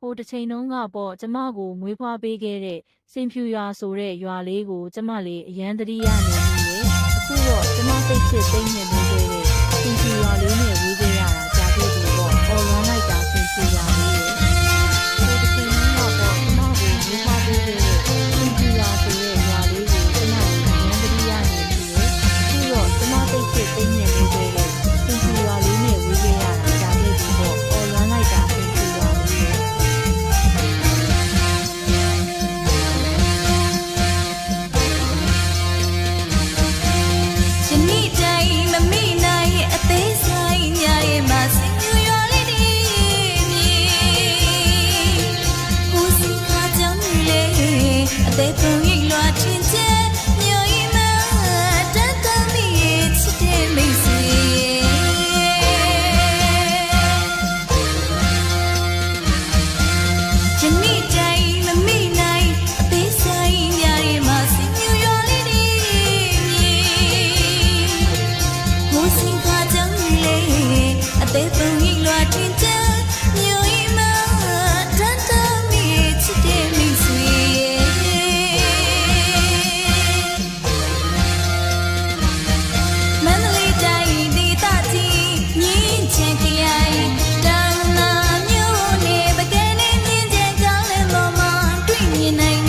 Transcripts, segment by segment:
ဟိုတစ်ချိန်တုန်းကပေါ့ကျမကိုမွေးဖွားပေးခဲ့တဲ့စင်ဖြူရွာဆိုတဲ့ရွာလေးကိုကျမလေးအရန်သတိရနေပြီလေအခုတော့ကျမစိတ်ချစ်သိမ့်နေလို့ခဲ့တဲ့စင်ဖြူရွာလေးနဲ့ဝေးခဲ့ရတာကြာခဲ့ပြီပေါ့အော်လွမ်းလိုက်တာစင်ဖြူရွာလေးရဲ့ဟိုတစ်ချိန်တုန်းကပေါ့ကျမကိုမွေးဖွားပေးခဲ့တဲ့စင်ဖြူရွာဆိုတဲ့ရွာလေးကိုကျမလေးအရန်သတိရနေပြီလေအခုတော့ကျမစိတ်ချစ်သိမ့်နေလို့ခဲ့တဲ့စင်ဖြူရွာလေးနဲ့ဝေးခဲ့ရတာကြာခဲ့ပြီပေါ့အော်လွမ်းလိုက်တာစင်ဖ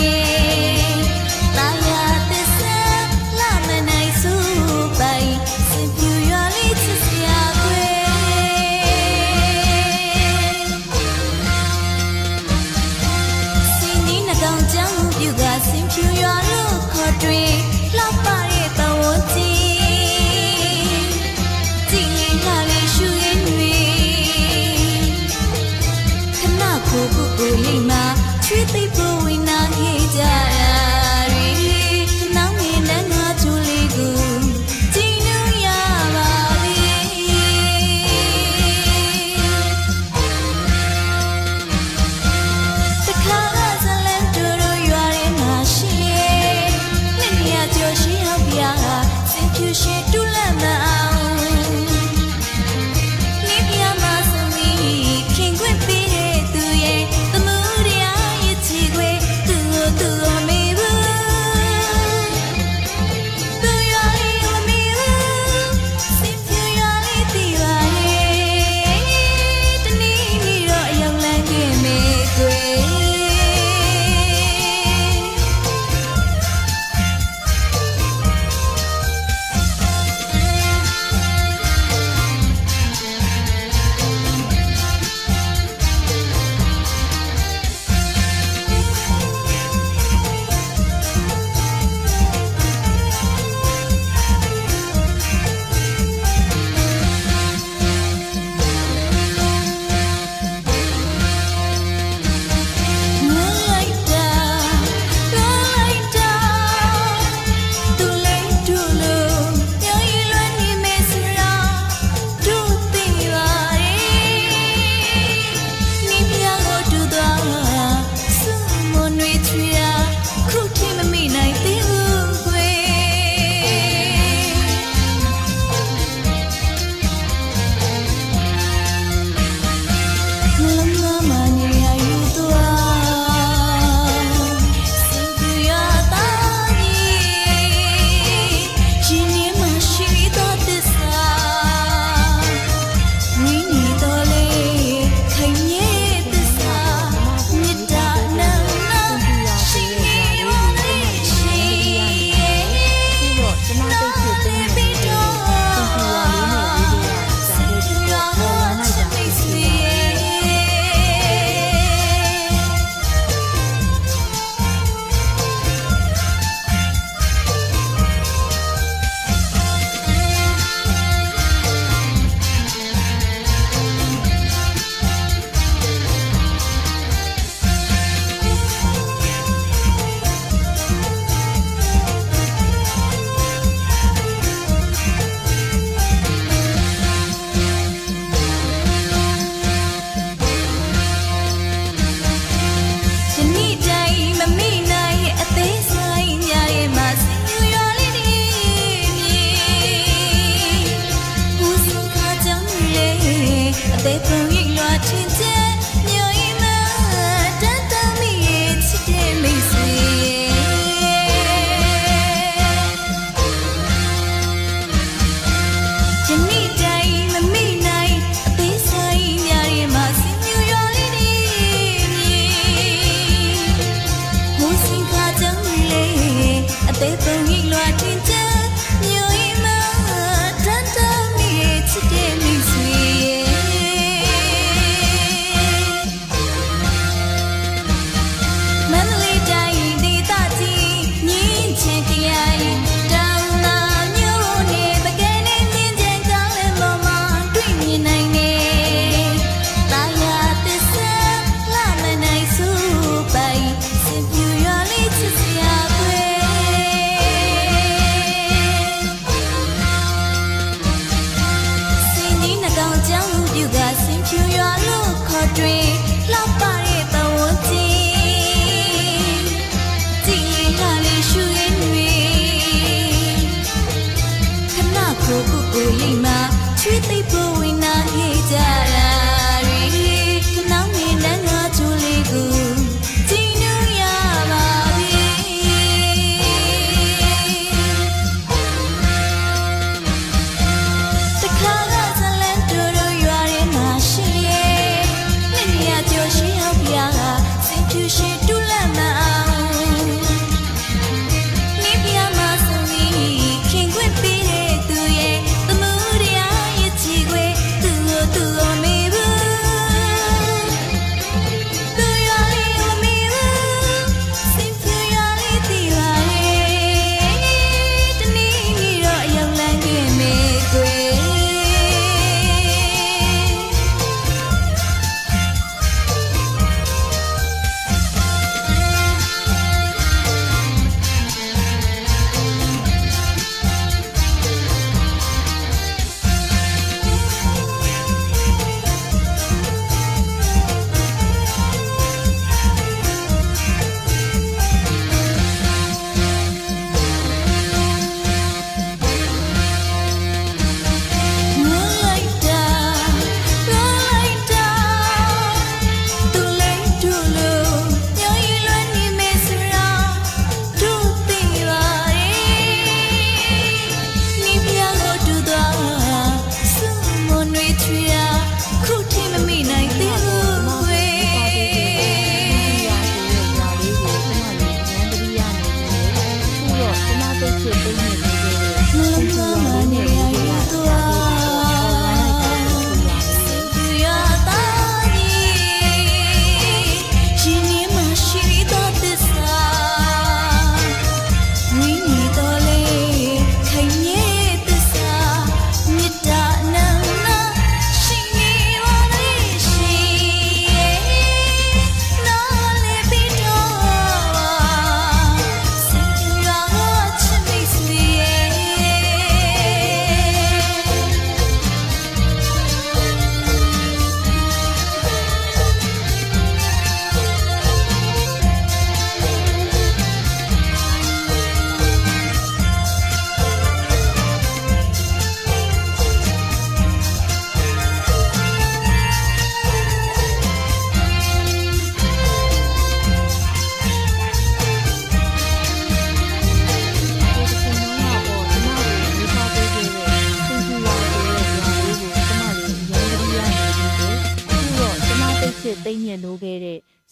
ြူရွာလေးရဲ့သေးပုံရိပ်လွှာထင်ကျဲမြို့အိမ်မှာ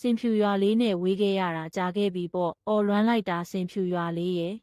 စင်ဖြူရွာလေးနဲ့ဝေးခဲ့ရတာကြာခဲ့ပြီပေါ့။အော်လွမ်းလိုက်တာစင်ဖြူရွာလေးရဲ့